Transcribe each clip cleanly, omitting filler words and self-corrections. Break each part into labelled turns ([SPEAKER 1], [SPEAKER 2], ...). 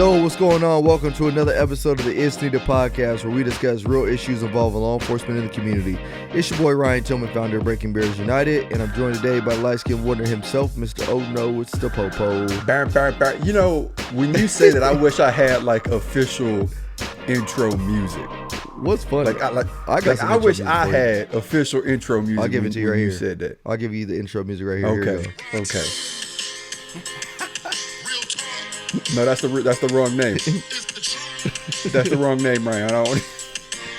[SPEAKER 1] Yo, what's going on? Welcome to another episode of the It's Needed podcast, where we discuss real issues involving law enforcement in the community. It's your boy Ryan Tillman, founder of Breaking Barriers United, and I'm joined today by light-skinned wonder himself, Mr. Oh No, it's the Popo.
[SPEAKER 2] You know, when you say that, I wish I had like official intro music.
[SPEAKER 1] What's funny?
[SPEAKER 2] I wish I had official intro music.
[SPEAKER 1] I'll give it to you right here.
[SPEAKER 2] You said that.
[SPEAKER 1] I'll give you the intro music right here.
[SPEAKER 2] Okay. Okay. No, that's the wrong name. That's the wrong name, Ryan.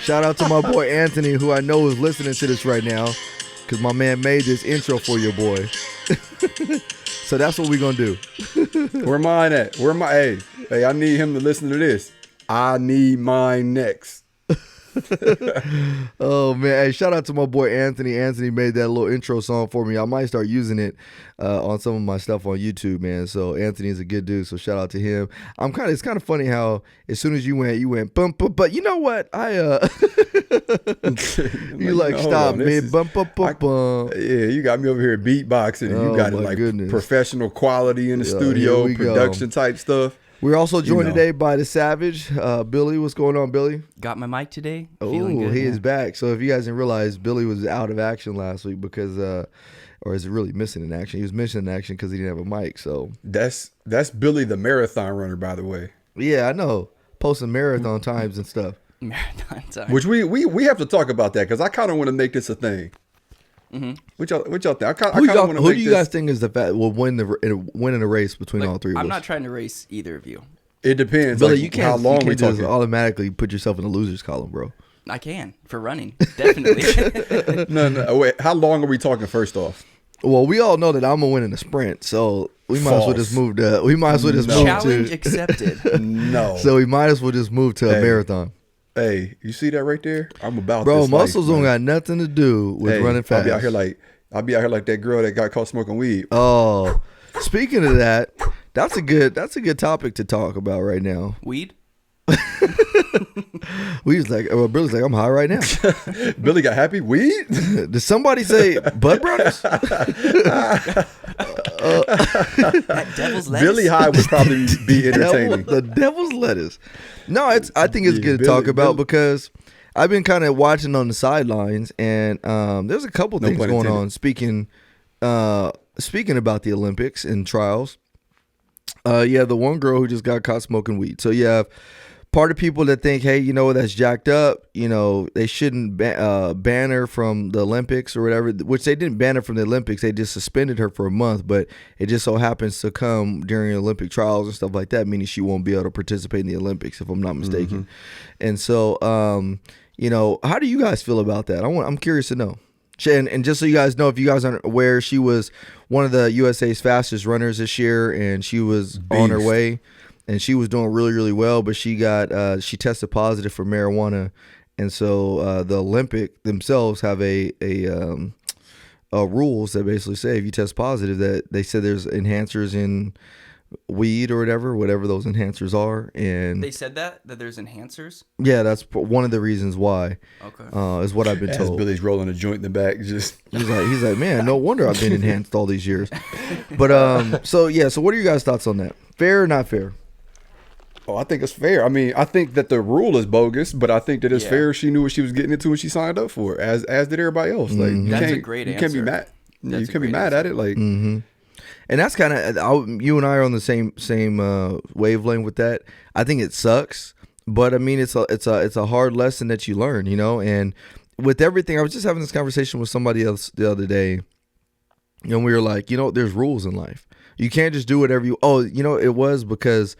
[SPEAKER 1] Shout out to my boy Anthony, who I know is listening to this right now, because my man made this intro for your boy. So that's what we're gonna do.
[SPEAKER 2] Where mine at? Hey, I need him to listen to this. I need mine next.
[SPEAKER 1] Oh man, hey, shout out to my boy Anthony. Anthony made that little intro song for me. I might start using it on some of my stuff on YouTube, man. So Anthony's a good dude, so shout out to him. It's kind of funny how as soon as you went bump, but you know what? You like stop mid bump.
[SPEAKER 2] Yeah, you got me over here beatboxing, and you got it like goodness. Professional quality in the studio, production type stuff.
[SPEAKER 1] We're also joined today by the Savage, Billy. What's going on, Billy?
[SPEAKER 3] Got my mic today.
[SPEAKER 1] Oh,
[SPEAKER 3] good,
[SPEAKER 1] he is back. So if you guys didn't realize, Billy was out of action last week because, or is it really missing in action? He was missing in action because he didn't have a mic. So
[SPEAKER 2] that's Billy, the marathon runner, by the way.
[SPEAKER 1] Yeah, I know. Posting marathon times and stuff.
[SPEAKER 3] Marathon time.
[SPEAKER 2] Which we have to talk about that because I kind of want to make this a thing. Mm-hmm. What y'all think? I kind of want to make this.
[SPEAKER 1] Who do you guys think is will win in a race between all three of us?
[SPEAKER 3] I'm not trying to race either of you.
[SPEAKER 2] It depends.
[SPEAKER 1] Billy,
[SPEAKER 2] you can't, how long we
[SPEAKER 1] just
[SPEAKER 2] talking?
[SPEAKER 1] Automatically put yourself in the losers column, bro.
[SPEAKER 3] I can for running, definitely.
[SPEAKER 2] No. Wait, how long are we talking? First off,
[SPEAKER 1] well, we all know that I'm gonna win in the sprint, so we might as well just move to.
[SPEAKER 3] Challenge accepted.
[SPEAKER 2] No.
[SPEAKER 1] So we might as well just move to a marathon.
[SPEAKER 2] Hey, you see that right there? I'm about
[SPEAKER 1] bro.
[SPEAKER 2] This
[SPEAKER 1] Muscles don't got nothing to do with running fast.
[SPEAKER 2] I'll be out here like that girl that got caught smoking weed.
[SPEAKER 1] Oh, speaking of that, that's a good topic to talk about right now.
[SPEAKER 3] Weed.
[SPEAKER 1] Billy's like, I'm high right now.
[SPEAKER 2] Billy got happy weed.
[SPEAKER 1] Did somebody say Bud Brothers?
[SPEAKER 3] That devil's lettuce.
[SPEAKER 2] Billy high would probably be entertaining.
[SPEAKER 1] The devil's lettuce. No, I think it's good to talk about because I've been kind of watching on the sidelines, and there's a couple things going on. Speaking about the Olympics and trials, the one girl who just got caught smoking weed. So you have part of people that think, hey, that's jacked up. They shouldn't ban her from the Olympics or whatever, which they didn't ban her from the Olympics. They just suspended her for a month, but it just so happens to come during Olympic trials and stuff like that, meaning she won't be able to participate in the Olympics, if I'm not mistaken. Mm-hmm. And so, how do you guys feel about that? I'm curious to know. And just so you guys know, if you guys aren't aware, she was one of the USA's fastest runners this year, and she was on her way. And she was doing really, really well, but she tested positive for marijuana, and so the Olympic themselves have a rules that basically say if you test positive, that they said there's enhancers in weed or whatever those enhancers are, and
[SPEAKER 3] they said that there's enhancers.
[SPEAKER 1] Yeah, that's one of the reasons why.
[SPEAKER 3] Okay,
[SPEAKER 1] is what I've been told.
[SPEAKER 2] Billy's rolling a joint in the back, just
[SPEAKER 1] he's like, man, no wonder I've been enhanced all these years. But so what are your guys' thoughts on that? Fair or not fair?
[SPEAKER 2] Oh, I think it's fair. I mean, I think that the rule is bogus, but I think that it's fair. She knew what she was getting into when she signed up for it, as did everybody else. Like,
[SPEAKER 3] that's a great answer.
[SPEAKER 2] You can't be mad. You can't be mad at it. Like,
[SPEAKER 1] and that's kind of you and I are on the same wavelength with that. I think it sucks, but I mean, it's a hard lesson that you learn, And with everything, I was just having this conversation with somebody else the other day, and we were like, there's rules in life. You can't just do whatever you. Oh, it was because.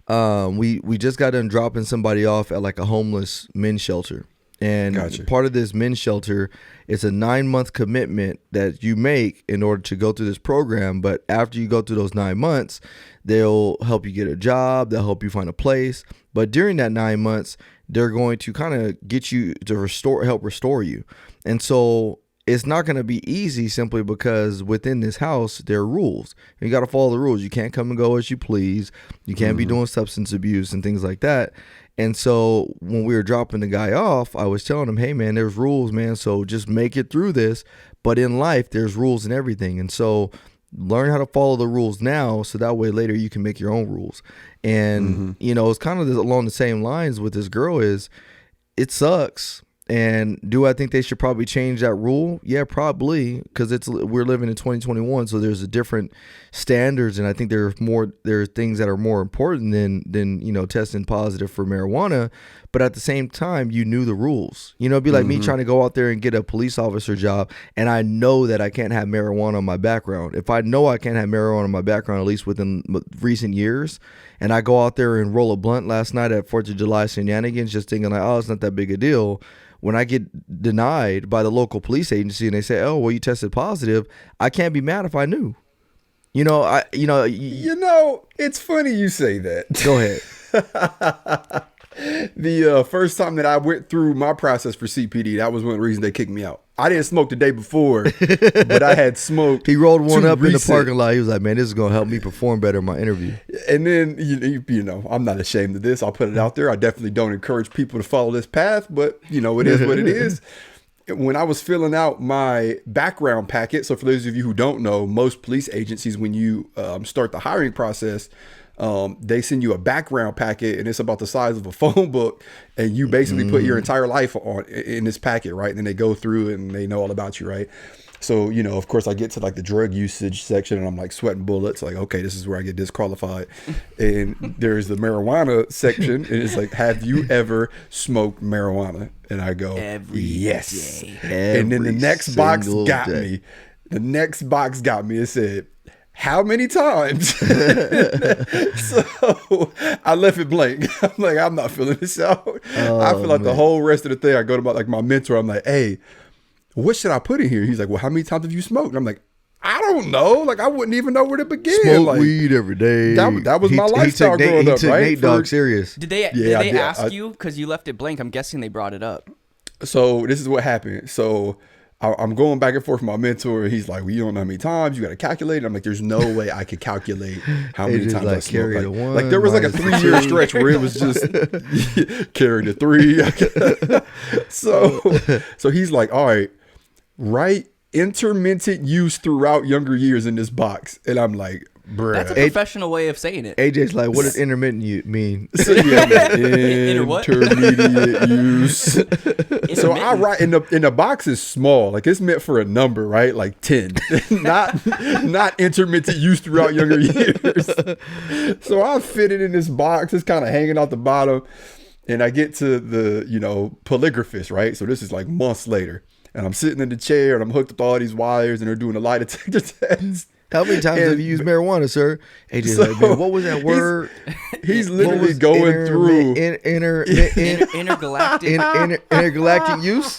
[SPEAKER 1] We just got done dropping somebody off at like a homeless men's shelter. And part of this men's shelter, it's a 9-month commitment that you make in order to go through this program. But after you go through those 9 months, they'll help you get a job. They'll help you find a place. But during that 9 months, they're going to kind of get you to help restore you. And so it's not going to be easy simply because within this house, there are rules. You got to follow the rules. You can't come and go as you please. You can't be doing substance abuse and things like that. And so when we were dropping the guy off, I was telling him, hey, man, there's rules, man. So just make it through this. But in life, there's rules and everything. And so learn how to follow the rules now, so that way later you can make your own rules. And you know, it's kind of along the same lines with this girl. Is it sucks. And do I think they should probably change that rule? Yeah, probably, because we're living in 2021, so there's a different standards, and I think there are things that are more important than you know, testing positive for marijuana. But at the same time, you knew the rules. You know, it'd be like me trying to go out there and get a police officer job, and I know that I can't have marijuana on my background. If I know I can't have marijuana on my background, at least within recent years, and I go out there and roll a blunt last night at 4th of July shenanigans, just thinking like, oh, it's not that big a deal. When I get denied by the local police agency and they say, oh, well, you tested positive, I can't be mad if I knew. You know,
[SPEAKER 2] it's funny you say that.
[SPEAKER 1] Go ahead.
[SPEAKER 2] The first time that I went through my process for CPD, that was one of the reasons they kicked me out. I didn't smoke the day before, but I had smoked.
[SPEAKER 1] He rolled one up in the parking lot. He was like, man, this is going to help me perform better in my interview.
[SPEAKER 2] And then, you know, I'm not ashamed of this. I'll put it out there. I definitely don't encourage people to follow this path, but, you know, it is what it is. When I was filling out my background packet, so for those of you who don't know, most police agencies, when you start the hiring process, they send you a background packet, and it's about the size of a phone book, and you basically put your entire life on in this packet, right? And then they go through it and they know all about you, right? So, you know, of course, I get to like the drug usage section, and I'm like sweating bullets, like, okay, this is where I get disqualified. And there's the marijuana section, and it's like, have you ever smoked marijuana? And I go, yes. And then the next box got me. The next box got me. It said, how many times? So I left it blank. I'm like, I'm not filling this out. I feel like the whole rest of the thing, I go to my mentor. I'm like, hey, what should I put in here? He's like, well, how many times have you smoked? And I'm like, I don't know. Like, I wouldn't even know where to begin.
[SPEAKER 1] Smoke
[SPEAKER 2] like,
[SPEAKER 1] weed every day.
[SPEAKER 2] That was my lifestyle growing up, right?
[SPEAKER 1] Nate Dogg serious.
[SPEAKER 3] Did they ask you? Because you left it blank. I'm guessing they brought it up.
[SPEAKER 2] So this is what happened. So I'm going back and forth with my mentor, and he's like, well, you don't know how many times, you got to calculate. And I'm like, there's no way I could calculate how many times I smoked. Like there was like a 3-year stretch where it was just carry the 3. So he's like, all right, write intermittent use throughout younger years in this box. And I'm like, bruh.
[SPEAKER 3] That's a professional way of saying it.
[SPEAKER 1] AJ's like, what does intermittent mean?
[SPEAKER 2] So, intermediate use. So I write in the box is small, like it's meant for a number, right? Like 10, not intermittent use throughout younger years. So I fit it in this box. It's kind of hanging out the bottom, and I get to the polygraphist, right? So this is like months later, and I'm sitting in the chair, and I'm hooked up to all these wires, and they're doing a lie detector test.
[SPEAKER 1] How many times have you used marijuana, sir? AJ's like, man, what was that word?
[SPEAKER 2] He's literally going through
[SPEAKER 3] intergalactic
[SPEAKER 1] use.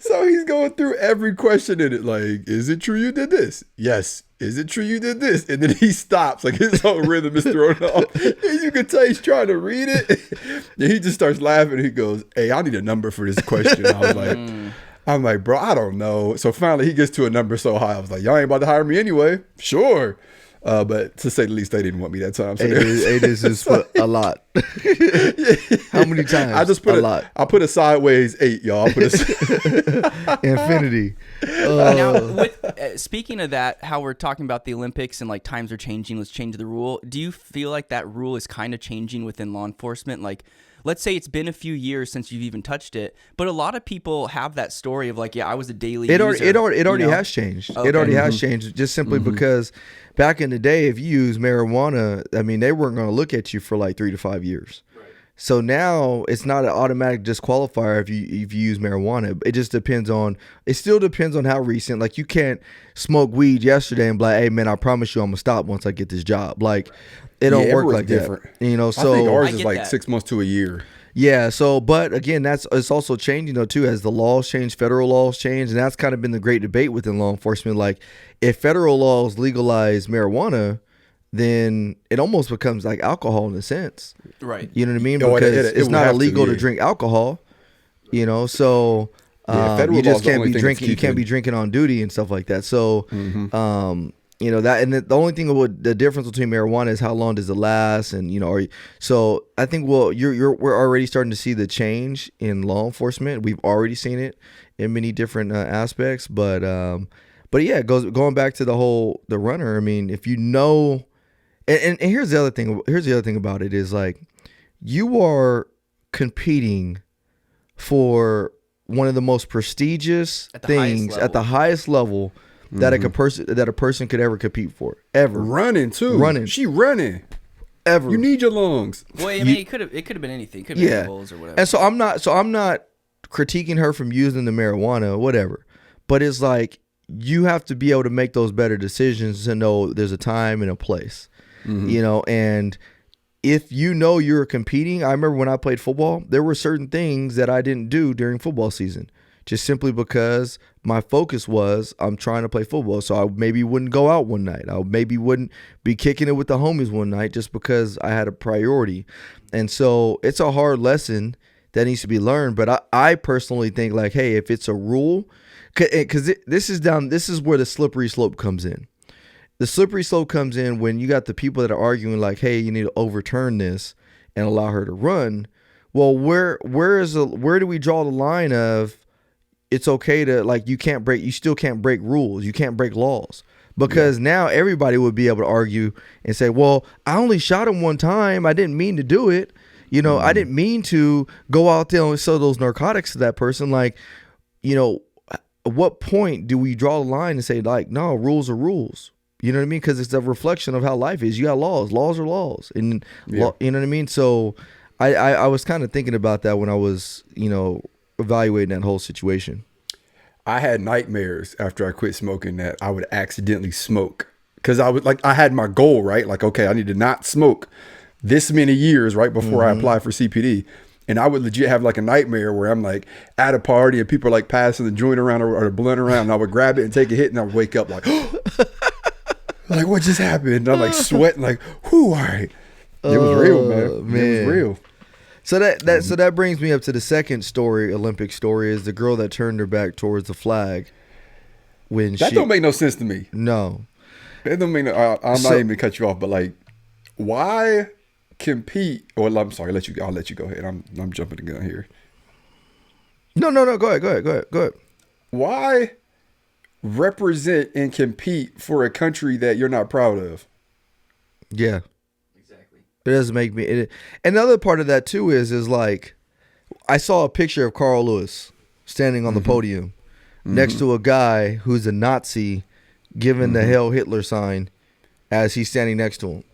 [SPEAKER 2] So he's going through every question in it. Like, is it true you did this? Yes. Is it true you did this? And then he stops, like his whole rhythm is thrown off. And you can tell he's trying to read it. And he just starts laughing. He goes, hey, I need a number for this question. I was like, I'm like, bro, I don't know. So finally he gets to a number so high. I was like, y'all ain't about to hire me anyway. Sure. But to say the least, they didn't want me that time. So
[SPEAKER 1] this is a lot. How many times?
[SPEAKER 2] I just put a lot. I put a sideways 8, y'all. I put
[SPEAKER 1] infinity.
[SPEAKER 3] Now, speaking of that, how we're talking about the Olympics and like times are changing, let's change the rule. Do you feel like that rule is kind of changing within law enforcement? Like, let's say it's been a few years since you've even touched it, but a lot of people have that story of like, yeah, I was a daily user.
[SPEAKER 1] It already has changed. Okay. It already has changed just simply because back in the day, if you use marijuana, I mean, they weren't going to look at you for like 3 to 5 years. Right. So now it's not an automatic disqualifier if you use marijuana. It just depends on, it still depends on how recent. Like you can't smoke weed yesterday and be like, hey man, I promise you I'm going to stop once I get this job. Like, it don't work like different. That. So
[SPEAKER 2] I think ours is like 6 months to a year.
[SPEAKER 1] Yeah. So, but again, it's also changing though too, as the laws change, federal laws change, and that's kind of been the great debate within law enforcement. Like, if federal laws legalize marijuana, then it almost becomes like alcohol in a sense,
[SPEAKER 3] right?
[SPEAKER 1] You know what I mean? Because it's not illegal to drink alcohol. So. You just can't be drinking. You can't be drinking on duty and stuff like that. So, you know that, and the only thing the difference between marijuana is how long does it last, and you know, so I think we're already starting to see the change in law enforcement. We've already seen it in many different aspects, but yeah, going back to the runner. I mean, if you know, and here's the other thing. Here's the other thing about it is like you are competing for one of the most prestigious things at the highest level that a person could ever compete for, ever.
[SPEAKER 2] Running too. She running.
[SPEAKER 1] Ever.
[SPEAKER 2] You need your lungs.
[SPEAKER 3] Well, I mean, it could have been anything. It could have been bulls or whatever.
[SPEAKER 1] And so I'm not critiquing her from using the marijuana or whatever. But it's like you have to be able to make those better decisions to know there's a time and a place. You know, and if you know you're competing, I remember when I played football, there were certain things that I didn't do during football season. Just simply because my focus was I'm trying to play football. So I maybe wouldn't go out one night. I maybe wouldn't be kicking it with the homies one night just because I had a priority. And so it's a hard lesson that needs to be learned. But I personally think like, hey, if it's a rule, because this is where the slippery slope comes in. The slippery slope comes in when you got the people that are arguing like, hey, you need to overturn this and allow her to run. Well, where do we draw the line of it's okay to, like, you still can't break rules. You can't break laws, because now everybody would be able to argue and say, well, I only shot him one time. I didn't mean to do it. You know, I didn't mean to go out there and sell those narcotics to that person. Like, you know, at what point do we draw the line and say like, no, rules are rules? You know what I mean? Because it's a reflection of how life is. You got laws. Laws are laws. And you know what I mean? So I was kind of thinking about that when I was, you know, evaluating that whole situation.
[SPEAKER 2] I had nightmares after I quit smoking that I would accidentally smoke, because I had my goal, right? Like, okay, I need to not smoke this many years right before I apply for CPD. And I would legit have like a nightmare where I'm like at a party and people are like passing the joint around or the blunt around, and I would grab it and take a hit, and I would wake up like, like, what just happened? And I'm like sweating like, whew, all right. It was real, man. It was real.
[SPEAKER 1] So that brings me up to the second story, Olympic story, is the girl that turned her back towards the flag when
[SPEAKER 2] that don't make no sense to me.
[SPEAKER 1] No,
[SPEAKER 2] it don't make no. I'm not even gonna cut you off, but like, why compete? Well, I'm sorry. I'll let you go ahead. I'm jumping the gun here.
[SPEAKER 1] No. Go ahead.
[SPEAKER 2] Why represent and compete for a country that you're not proud of?
[SPEAKER 1] Yeah. It doesn't make me. Another part of that too is like, I saw a picture of Carl Lewis standing on the podium next to a guy who's a Nazi giving the Hail Hitler sign as he's standing next to him.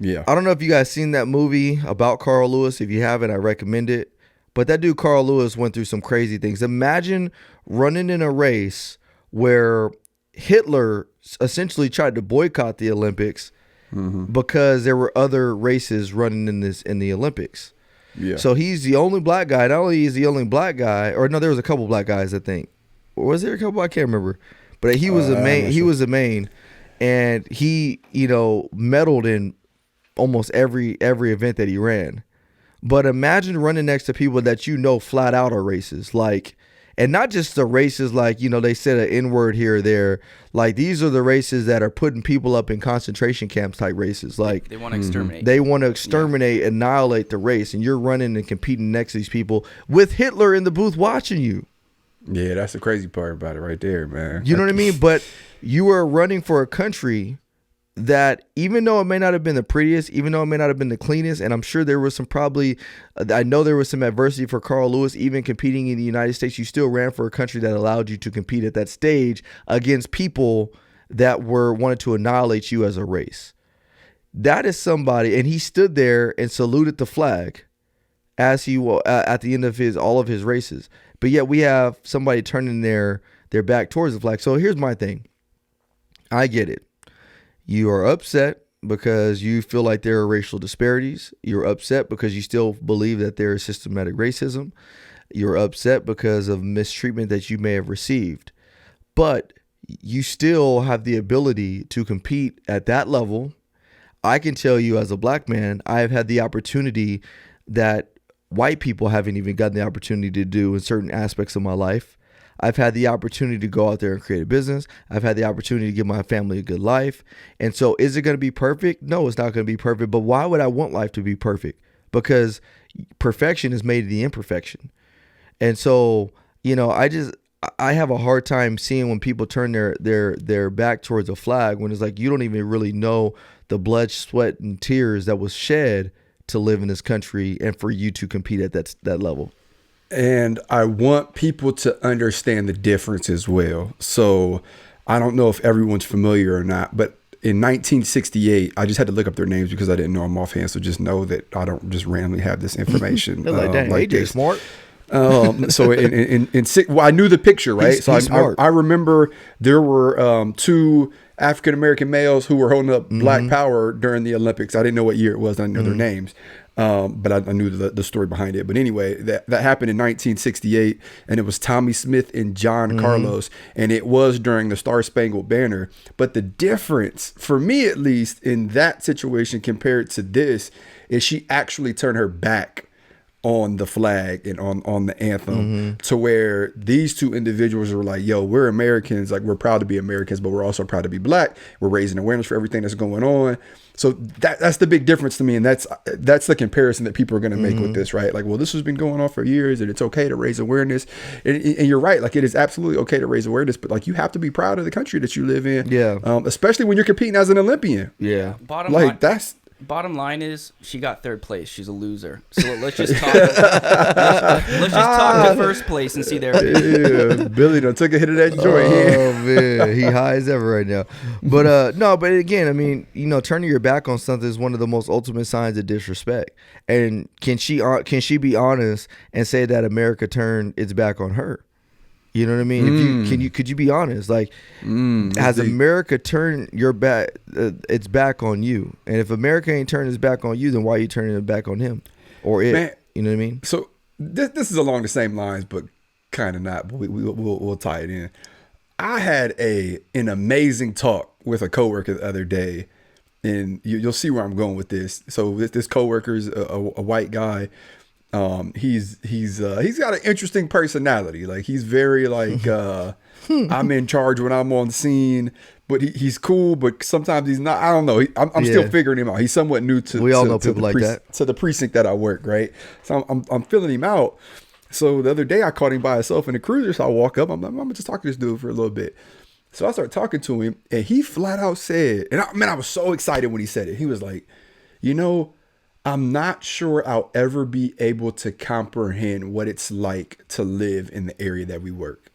[SPEAKER 2] Yeah.
[SPEAKER 1] I don't know if you guys seen that movie about Carl Lewis. If you haven't, I recommend it. But that dude Carl Lewis went through some crazy things. Imagine running in a race where Hitler essentially tried to boycott the Olympics because there were other races running in the Olympics. Yeah. So he's the only black guy. Not only is he the only black guy, or no, there was a couple black guys, I think. Or was there a couple? I can't remember. But he was the main. He was the main, and he, you know, medaled in almost every event that he ran. But imagine running next to people that you know flat out are racist, like. And not just the races like, you know, they said an N-word here or there. Like, these are the races that are putting people up in concentration camps type races. Like,
[SPEAKER 3] they want to exterminate.
[SPEAKER 1] They want to exterminate, annihilate the race. And you're running and competing next to these people with Hitler in the booth watching you.
[SPEAKER 2] Yeah, that's the crazy part about it right there, man.
[SPEAKER 1] You know what I mean? But you are running for a country that, even though it may not have been the prettiest, even though it may not have been the cleanest, and I'm sure there was I know there was some adversity for Carl Lewis, even competing in the United States, you still ran for a country that allowed you to compete at that stage against people that wanted to annihilate you as a race. That is somebody, and he stood there and saluted the flag as he at the end of all of his races. But yet we have somebody turning their back towards the flag. So here's my thing. I get it. You are upset because you feel like there are racial disparities. You're upset because you still believe that there is systematic racism. You're upset because of mistreatment that you may have received. But you still have the ability to compete at that level. I can tell you, as a black man, I have had the opportunity that white people haven't even gotten the opportunity to do in certain aspects of my life. I've had the opportunity to go out there and create a business. I've had the opportunity to give my family a good life. And so is it going to be perfect? No, it's not going to be perfect. But why would I want life to be perfect? Because perfection is made of the imperfection. And so, I have a hard time seeing when people turn their back towards a flag, when it's like you don't even really know the blood, sweat, and tears that was shed to live in this country and for you to compete at that level.
[SPEAKER 2] And I want people to understand the difference as well. So I don't know if everyone's familiar or not, but in 1968, I just had to look up their names because I didn't know them offhand. So just know that I don't just randomly have this information.
[SPEAKER 1] They're like, dang, AJ
[SPEAKER 2] this.
[SPEAKER 1] smart.
[SPEAKER 2] So I knew the picture, right?
[SPEAKER 1] He's smart.
[SPEAKER 2] I remember there were 2 African American males who were holding up Black Power during the Olympics. I didn't know what year it was. I didn't know their names, but I knew the story behind it. But anyway, that happened in 1968, and it was Tommy Smith and John Carlos, and it was during the Star Spangled Banner. But the difference, for me at least, in that situation compared to this, is she actually turned her back on the flag and on the anthem, to where these 2 individuals were like, yo, we're Americans, like we're proud to be Americans, but we're also proud to be Black. We're raising awareness for everything that's going on. So that's the big difference to me, and that's the comparison that people are going to make with this, right? Like, well, this has been going on for years, and it's okay to raise awareness, and you're right, like it is absolutely okay to raise awareness, but like you have to be proud of the country that you live in, especially when you're competing as an Olympian.
[SPEAKER 3] Bottom line is she got 3rd place. She's a loser. So let's just talk. let's just talk to 1st place and see there.
[SPEAKER 2] Yeah, Billy done took a hit of that joint.
[SPEAKER 1] Oh man, he high as ever right now. But no, but again, I mean, turning your back on something is one of the most ultimate signs of disrespect. And can she be honest and say that America turned its back on her? You know what I mean? If you could you be honest? Like, has America turned its back on you? And if America ain't turning its back on you, then why are you turning it back on him or it? Man, you know what I mean?
[SPEAKER 2] So this is along the same lines, but kind of not. But we'll tie it in. I had an amazing talk with a coworker the other day, and you'll see where I'm going with this. So this coworker's a white guy. He's got an interesting personality. Like he's very like I'm in charge when I'm on the scene, but he's cool, but sometimes he's not. I don't know. I'm still figuring him out. He's somewhat new to
[SPEAKER 1] we all know people like that,
[SPEAKER 2] to the precinct that I work, right? So I'm filling him out. So the other day I caught him by himself in the cruiser. So I walk up. I'm like, I'm gonna just talk to this dude for a little bit. So I started talking to him, and he flat out said, and I was so excited when he said it. He was like, I'm not sure I'll ever be able to comprehend what it's like to live in the area that we work.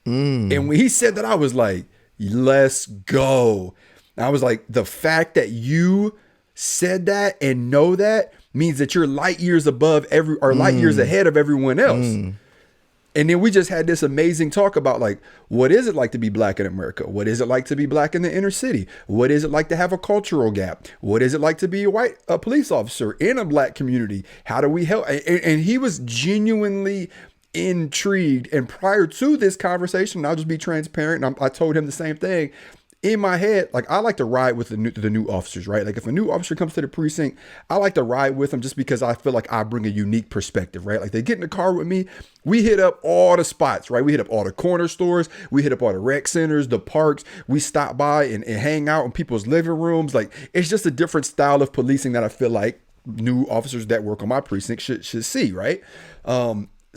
[SPEAKER 2] And when he said that, I was like, let's go. And I was like, the fact that you said that and know that means that you're light years above light years ahead of everyone else. And then we just had this amazing talk about like, what is it like to be Black in America? What is it like to be Black in the inner city? What is it like to have a cultural gap? What is it like to be a police officer in a Black community? How do we help? And he was genuinely intrigued. And prior to this conversation, I'll just be transparent. And I told him the same thing. In my head, like I like to ride with the new officers, right? Like if a new officer comes to the precinct, I like to ride with them just because I feel like I bring a unique perspective, right? Like they get in the car with me, we hit up all the spots, right? We hit up all the corner stores, we hit up all the rec centers, the parks, we stop by and hang out in people's living rooms. Like it's just a different style of policing that I feel like new officers that work on my precinct should see, right?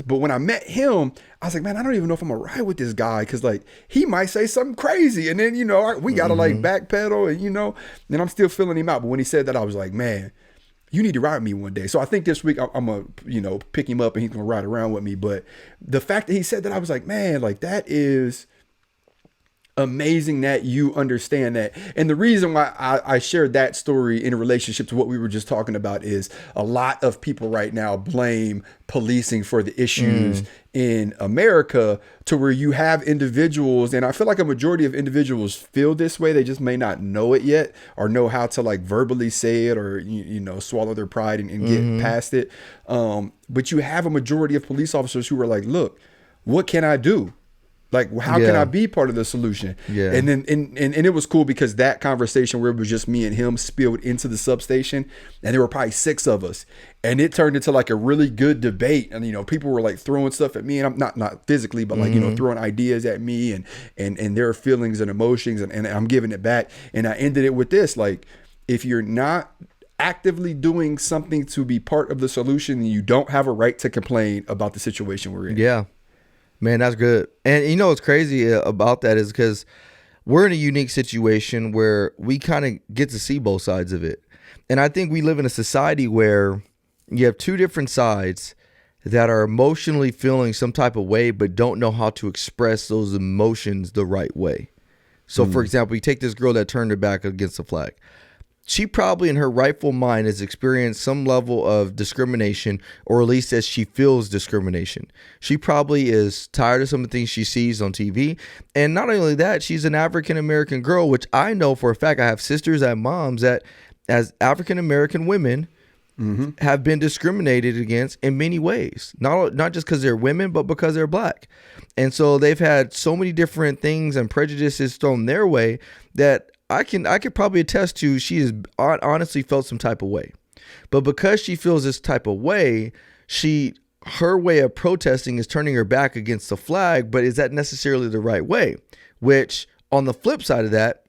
[SPEAKER 2] But when I met him, I was like, man, I don't even know if I'm gonna ride with this guy because like he might say something crazy, and then we gotta like backpedal, and I'm still feeling him out. But when he said that, I was like, man, you need to ride with me one day. So I think this week I'm gonna pick him up and he's gonna ride around with me. But the fact that he said that, I was like, man, like that is amazing that you understand that. And the reason why I shared that story in relationship to what we were just talking about is a lot of people right now blame policing for the issues in America, to where you have individuals, and I feel like a majority of individuals feel this way. They just may not know it yet or know how to like verbally say it or, swallow their pride and get past it. But you have a majority of police officers who are like, look, what can I do? Like, how can I be part of the solution?
[SPEAKER 1] Yeah.
[SPEAKER 2] And then, and it was cool because that conversation where it was just me and him spilled into the substation, and there were probably 6 of us, and it turned into like a really good debate. And, you know, people were like throwing stuff at me, and I'm not physically, but like, you know, throwing ideas at me and their feelings and emotions, and I'm giving it back. And I ended it with this, like, if you're not actively doing something to be part of the solution, you don't have a right to complain about the situation we're in.
[SPEAKER 1] Yeah. Man, that's good. And you know what's crazy about that is because we're in a unique situation where we kind of get to see both sides of it. And I think we live in a society where you have 2 different sides that are emotionally feeling some type of way but don't know how to express those emotions the right way. So, for example, you take this girl that turned her back against the flag. She probably in her rightful mind has experienced some level of discrimination, or at least as she feels discrimination. She probably is tired of some of the things she sees on TV. And not only that, she's an African-American girl, which I know for a fact. I have sisters and moms that as African-American women have been discriminated against in many ways. Not just because they're women, but because they're black. And so they've had so many different things and prejudices thrown their way that I could probably attest to she has honestly felt some type of way. But because she feels this type of way, her way of protesting is turning her back against the flag, but is that necessarily the right way? Which on the flip side of that,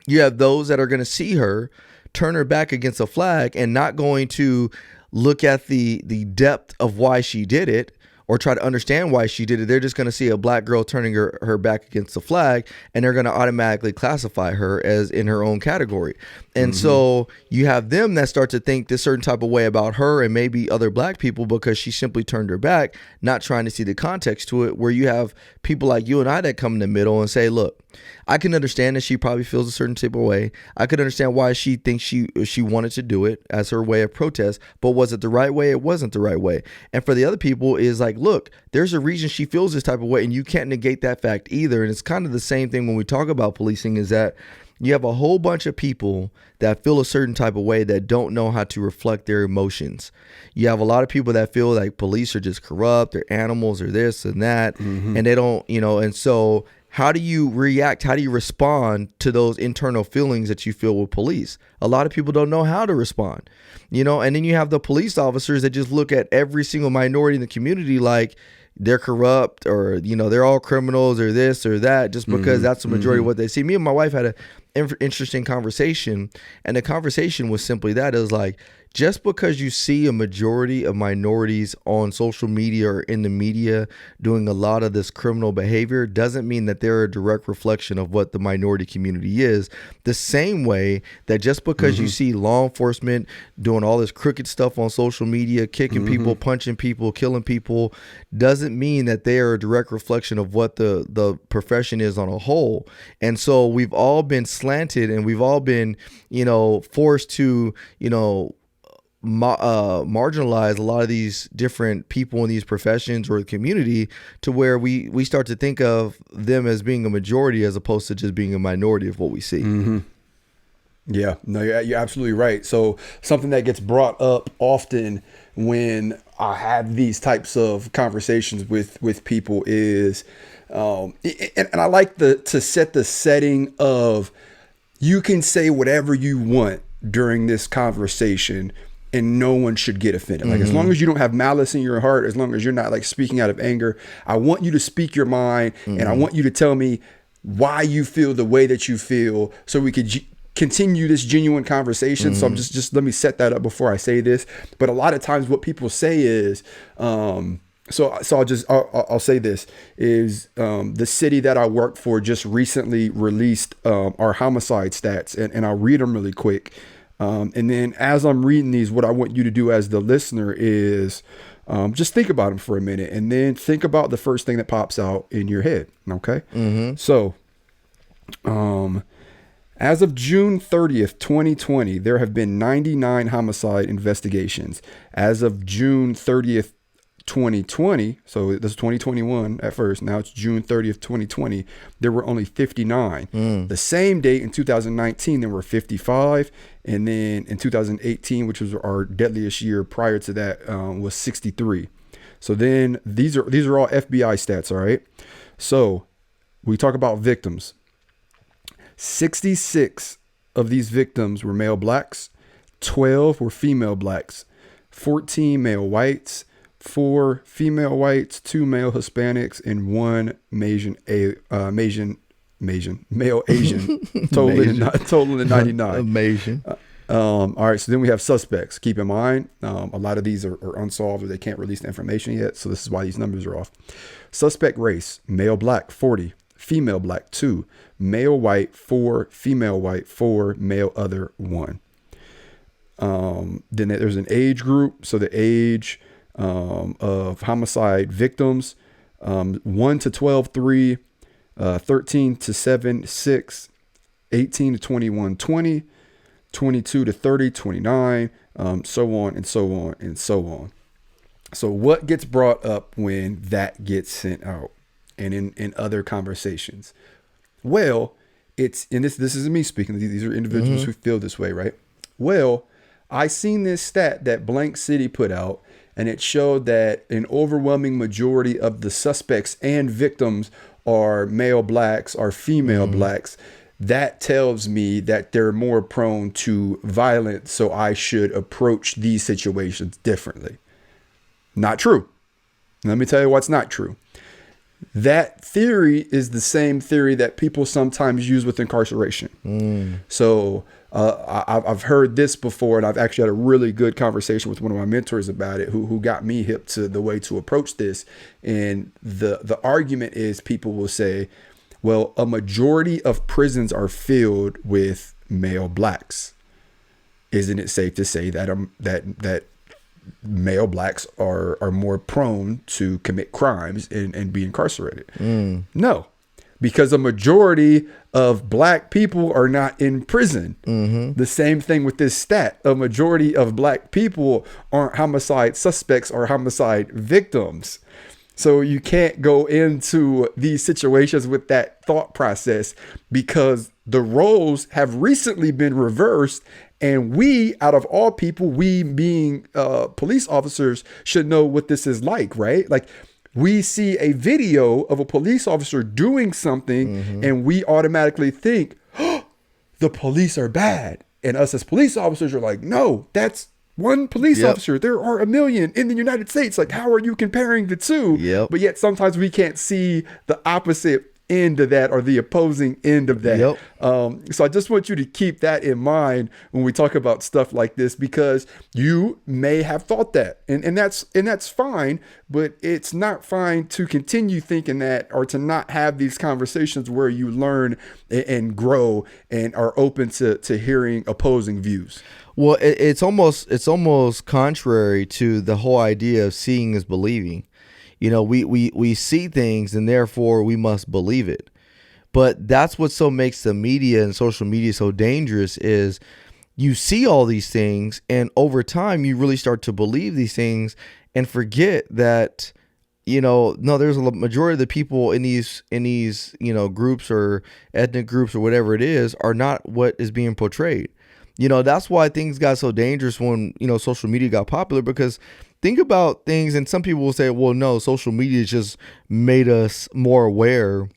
[SPEAKER 1] you have those that are going to see her turn her back against the flag and not going to look at the depth of why she did it or try to understand why she did it. They're just going to see a black girl turning her back against the flag, and they're going to automatically classify her as in her own category. And so you have them that start to think this certain type of way about her and maybe other black people because she simply turned her back, not trying to see the context to it, where you have people like you and I that come in the middle and say, look, I can understand that she probably feels a certain type of way. I could understand why she thinks she wanted to do it as her way of protest, but was it the right way? It wasn't the right way. And for the other people is like, look, there's a reason she feels this type of way, and you can't negate that fact either. And it's kind of the same thing when we talk about policing, is that you have a whole bunch of people that feel a certain type of way that don't know how to reflect their emotions. You have a lot of people that feel like police are just corrupt, they're animals, or this and that, and they don't, and so how do you react? How do you respond to those internal feelings that you feel with police? A lot of people don't know how to respond, and then you have the police officers that just look at every single minority in the community like they're corrupt, or, they're all criminals, or this or that, just because that's the majority of what they see. Me and my wife had an interesting conversation, and the conversation was simply that. It was like, just because you see a majority of minorities on social media or in the media doing a lot of this criminal behavior doesn't mean that they're a direct reflection of what the minority community is. The same way that just because you see law enforcement doing all this crooked stuff on social media, kicking people, punching people, killing people, doesn't mean that they are a direct reflection of what the profession is on a whole. And so we've all been slanted, and we've all been, forced to, marginalize a lot of these different people in these professions or the community, to where we start to think of them as being a majority as opposed to just being a minority of what we see.
[SPEAKER 2] Yeah, no, you're absolutely right. So something that gets brought up often when I have these types of conversations with people is, and I like to set the setting of, you can say whatever you want during this conversation and no one should get offended. Like, as long as you don't have malice in your heart, as long as you're not like speaking out of anger, I want you to speak your mind, and I want you to tell me why you feel the way that you feel, so we could continue this genuine conversation. So I'm just let me set that up before I say this. But a lot of times what people say is, so I'll say this is, the city that I work for just recently released our homicide stats, and I'll read them really quick. And then as I'm reading these, what I want you to do as the listener is just think about them for a minute, and then think about the first thing that pops out in your head. Okay. So, as of June 30th, 2020, there have been 99 homicide investigations. As of June 30th, 2020, so this is 2021 at first, now it's June 30th, 2020, there were only 59. The same date in 2019, there were 55. And then in 2018, which was our deadliest year prior to that, was 63. So then these are all FBI stats, all right? So we talk about victims. 66 of these victims were male blacks, 12 were female blacks, 14 male whites, 4 female whites, 2 male Hispanics, and 1 male Asian, totaling 99.
[SPEAKER 1] Amazing.
[SPEAKER 2] All right, so then we have suspects. Keep in mind, a lot of these are unsolved or they can't release the information yet, so this is why these numbers are off. Suspect race, male black, 40, female black, 2, male white, 4, female white, 4, male other, 1. Then there's an age group, so the age of homicide victims, 1 to 12, 3, 13 to 7, 6, 18 to 21, 20, 22 to 30, 29, so on and so on and so on. So what gets brought up when that gets sent out and in other conversations? Well, this isn't me speaking. These are individuals who feel this way, right? Well, I seen this stat that Blank City put out, and it showed that an overwhelming majority of the suspects and victims are male blacks, are female blacks. That tells me that they're more prone to violence, so I should approach these situations differently. Not true. Let me tell you what's not true. That theory is the same theory that people sometimes use with incarceration. So I've heard this before, and I've actually had a really good conversation with one of my mentors about it, who got me hip to the way to approach this. And the argument is, people will say, well, a majority of prisons are filled with male blacks. Isn't it safe to say that that male blacks are more prone to commit crimes and be incarcerated? No, because a majority of black people are not in prison. The same thing with this stat. A majority of black people aren't homicide suspects or homicide victims. So you can't go into these situations with that thought process, because the roles have recently been reversed. And we, out of all people, we being police officers, should know what this is like, right? Like, we see a video of a police officer doing something and we automatically think, oh, the police are bad. And us as police officers are like, no, that's one police officer. There are a million in the United States. Like, how are you comparing the two? But yet sometimes we can't see the opposite end of that, or the opposing end of that. So I just want you to keep that in mind when we talk about stuff like this, because you may have thought that, and that's fine, but it's not fine to continue thinking that, or to not have these conversations where you learn and grow and are open to hearing opposing views.
[SPEAKER 1] Well, it's almost contrary to the whole idea of seeing is believing. You know, we see things and therefore we must believe it. But that's what so makes the media and social media so dangerous, is you see all these things and over time you really start to believe these things and forget that, no, there's a majority of the people in these, groups or ethnic groups or whatever it is are not what is being portrayed. That's why things got so dangerous when, social media got popular, because think about things, and some people will say, well, no, social media just made us more aware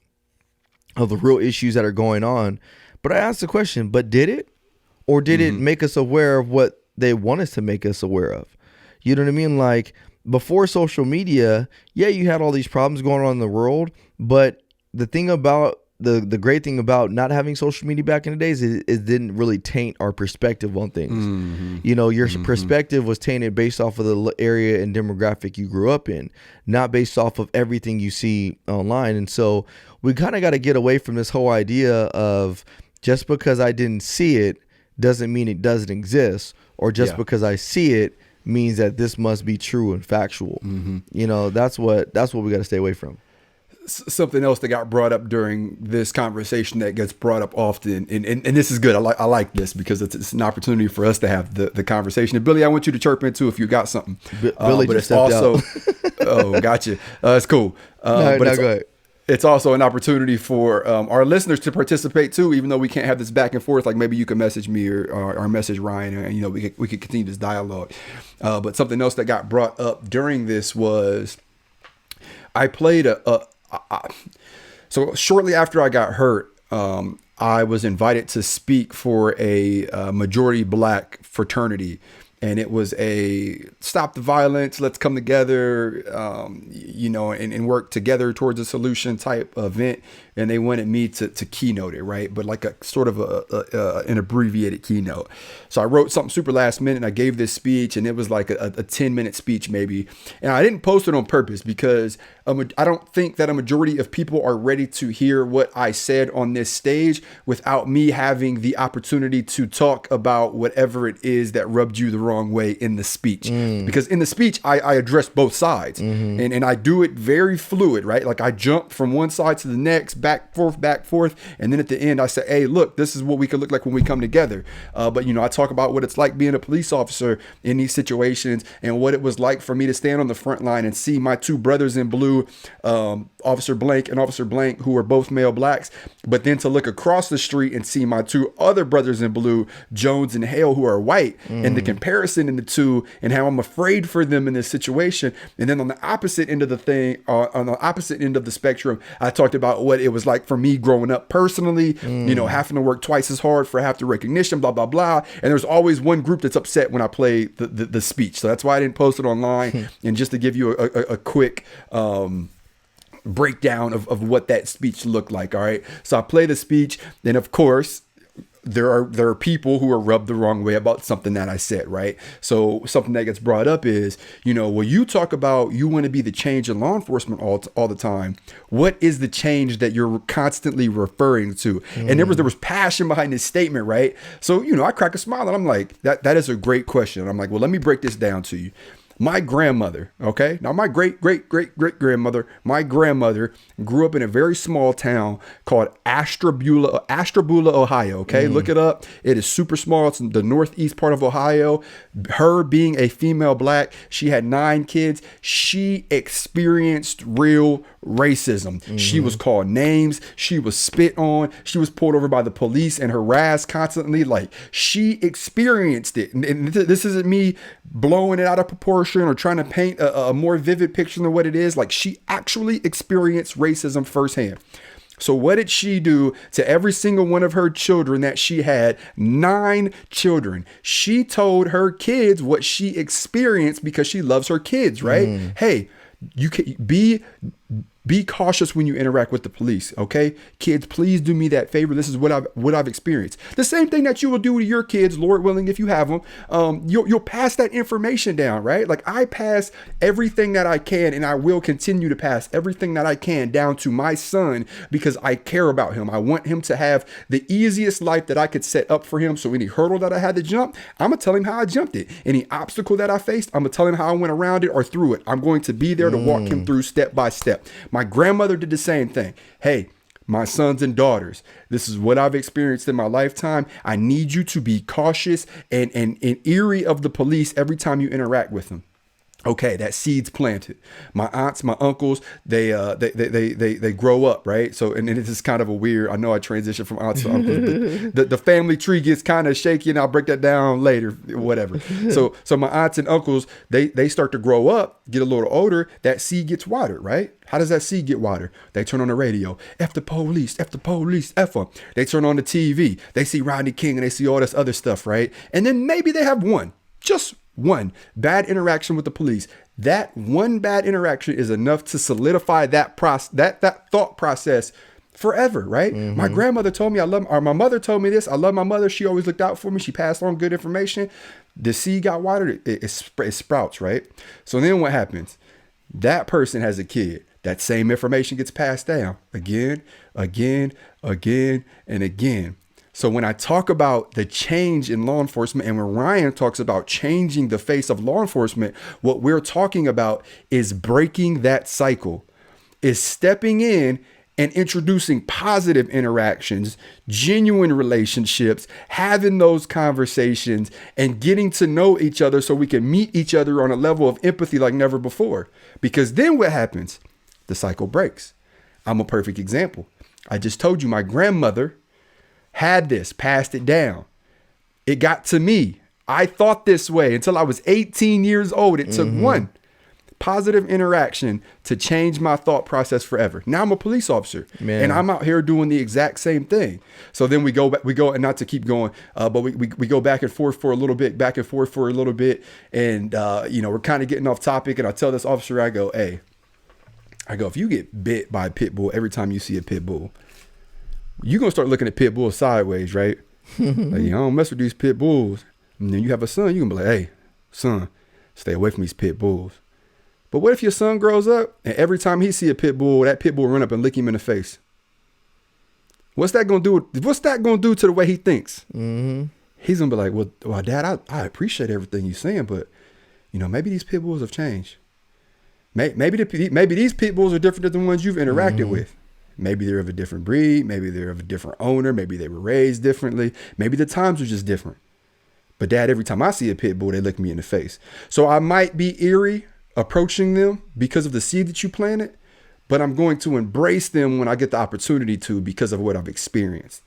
[SPEAKER 1] of the real issues that are going on. But I asked the question, but did it? Or did it make us aware of what they want us to make us aware of? You know what I mean? Like, before social media, you had all these problems going on in the world, but the thing about the great thing about not having social media back in the days is it didn't really taint our perspective on things. Your perspective was tainted based off of the area and demographic you grew up in, not based off of everything you see online. And so we kind of got to get away from this whole idea of, just because I didn't see it doesn't mean it doesn't exist, or just because I see it means that this must be true and factual. That's what we got to stay away from.
[SPEAKER 2] Something else that got brought up during this conversation that gets brought up often, and this is good. I like this, because it's an opportunity for us to have the conversation. And Billy, I want you to chirp in too if you got something.
[SPEAKER 1] Billy
[SPEAKER 2] but
[SPEAKER 1] just
[SPEAKER 2] it's also
[SPEAKER 1] out.
[SPEAKER 2] Oh, gotcha. It's cool.
[SPEAKER 1] Go ahead.
[SPEAKER 2] It's also an opportunity for our listeners to participate too, even though we can't have this back and forth. Like, maybe you can message me or message Ryan, and we could continue this dialogue. But something else that got brought up during this was, I played So shortly after I got hurt, I was invited to speak for a majority black fraternity. And it was a stop the violence, let's come together, and work together towards a solution type event. And they wanted me to keynote it, right? But like a sort of an abbreviated keynote. So I wrote something super last minute and I gave this speech, and it was like a 10-minute speech maybe. And I didn't post it on purpose because I don't think that a majority of people are ready to hear what I said on this stage without me having the opportunity to talk about whatever it is that rubbed you the wrong way in the speech. Because in the speech, I address both sides, and I do it very fluid, right? Like I jump from one side to the next, back, forth. And then at the end, I say, hey, look, this is what we could look like when we come together. But, I talk about what it's like being a police officer in these situations and what it was like for me to stand on the front line and see my two brothers in blue, Officer Blank and Officer Blank, who were both male blacks, but then to look across the street and see my two other brothers in blue, Jones and Hale, who are white, and the comparison in the two and how I'm afraid for them in this situation. And then on the opposite end of the thing, on the opposite end of the spectrum, I talked about what it was like for me growing up personally, having to work twice as hard for half the recognition, blah, blah, blah. And there's always one group that's upset when I play the speech. So that's why I didn't post it online. And just to give you a quick breakdown of what that speech looked like. All right. So I play the speech. Then, of course, there are people who are rubbed the wrong way about something that I said, right? So something that gets brought up is, when you talk about you want to be the change in law enforcement all the time, what is the change that you're constantly referring to? And there was passion behind this statement, right? So, I crack a smile and I'm like, that is a great question. And I'm like, well, let me break this down to you. My grandmother, okay? Now, my great-great-great-great-grandmother, my grandmother grew up in a very small town called Ashtabula, Ohio, okay? Look it up. It is super small. It's in the northeast part of Ohio. Her being a female black, she had 9 kids. She experienced real racism. She was called names. She was spit on. She was pulled over by the police and harassed constantly. Like, she experienced it. And this isn't me blowing it out of proportion or trying to paint a more vivid picture than what it is. Like, she actually experienced racism firsthand. So what did she do to every single one of her children that she had? 9 children. She told her kids what she experienced because she loves her kids, right? Hey, you can be cautious when you interact with the police, okay? Kids, please do me that favor. This is what I've experienced. The same thing that you will do to your kids, Lord willing, if you have them. You'll pass that information down, right? Like, I pass everything that I can, and I will continue to pass everything that I can down to my son because I care about him. I want him to have the easiest life that I could set up for him. So any hurdle that I had to jump, I'm gonna tell him how I jumped it. Any obstacle that I faced, I'm gonna tell him how I went around it or through it. I'm going to be there to walk him through step by step. My grandmother did the same thing. Hey, my sons and daughters, this is what I've experienced in my lifetime. I need you to be cautious and eerie of the police every time you interact with them. Okay, that seed's planted. My aunts, my uncles, they grow up, right? So, and this is kind of a weird, I know I transitioned from aunts to uncles, but the family tree gets kind of shaky, and I'll break that down later, whatever. So my aunts and uncles, they start to grow up, get a little older, that seed gets watered, right? How does that seed get watered? They turn on the radio, F the police, F them. They turn on the TV, they see Rodney King and they see all this other stuff, right? And then maybe they have just one bad interaction with the police. That one bad interaction is enough to solidify that thought process forever, right? My grandmother told me my mother told me this. I love my mother. She always looked out for me. She passed on good information. The seed got watered. It sprouts, right? So then what happens? That person has a kid. That same information gets passed down again, and again. So when I talk about the change in law enforcement, and when Ryan talks about changing the face of law enforcement, what we're talking about is breaking that cycle, is stepping in and introducing positive interactions, genuine relationships, having those conversations and getting to know each other so we can meet each other on a level of empathy like never before. Because then what happens? The cycle breaks. I'm a perfect example. I just told you my grandmother had this, passed it down. It got to me. I thought this way until I was 18 years old. It took one. positive interaction to change my thought process forever. Now I'm a police officer, and I'm out here doing the exact same thing. So then we go, and not to keep going, but we go back and forth for a little bit, and we're kind of getting off topic. And I tell this officer, I go, if you get bit by a pit bull every time you see a pit bull, you're gonna start looking at pit bulls sideways, right? Like, I don't mess with these pit bulls. And then you have a son, you can be like, hey, son, stay away from these pit bulls. But what if your son grows up and every time he see a pit bull, that pit bull run up and lick him in the face? What's that gonna do? What's that gonna do to the way he thinks? Mm-hmm. He's gonna be like, well, Dad, I appreciate everything you're saying, but maybe these pit bulls have changed. Maybe these pit bulls are different than the ones you've interacted with. Maybe they're of a different breed. Maybe they're of a different owner. Maybe they were raised differently. Maybe the times are just different. But Dad, every time I see a pit bull, they look me in the face. So I might be eerie approaching them because of the seed that you planted, but I'm going to embrace them when I get the opportunity to because of what I've experienced.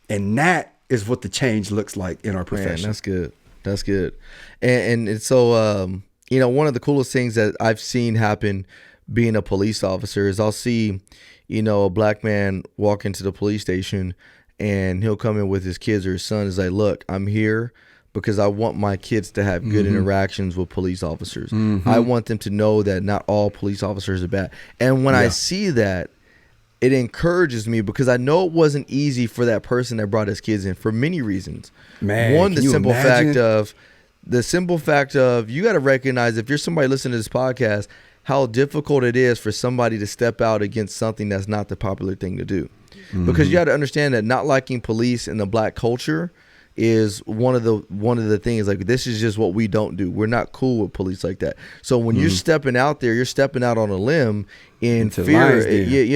[SPEAKER 2] And that is what the change looks like in our profession.
[SPEAKER 1] Man, that's good. And so, one of the coolest things that I've seen happen being a police officer is I'll see, a black man walk into the police station and he'll come in with his kids or his son. Is like, look, I'm here because I want my kids to have good interactions with police officers. I want them to know that not all police officers are bad. And when I see that, it encourages me because I know it wasn't easy for that person that brought his kids in for many reasons. Man, one, the simple fact of you got to recognize, if you're somebody listening to this podcast, how difficult it is for somebody to step out against something that's not the popular thing to do. Because you got to understand that not liking police in the black culture is one of the things. Like, this is just what we don't do. We're not cool with police like that. So when you're stepping out there, you're stepping out on a limb in fear.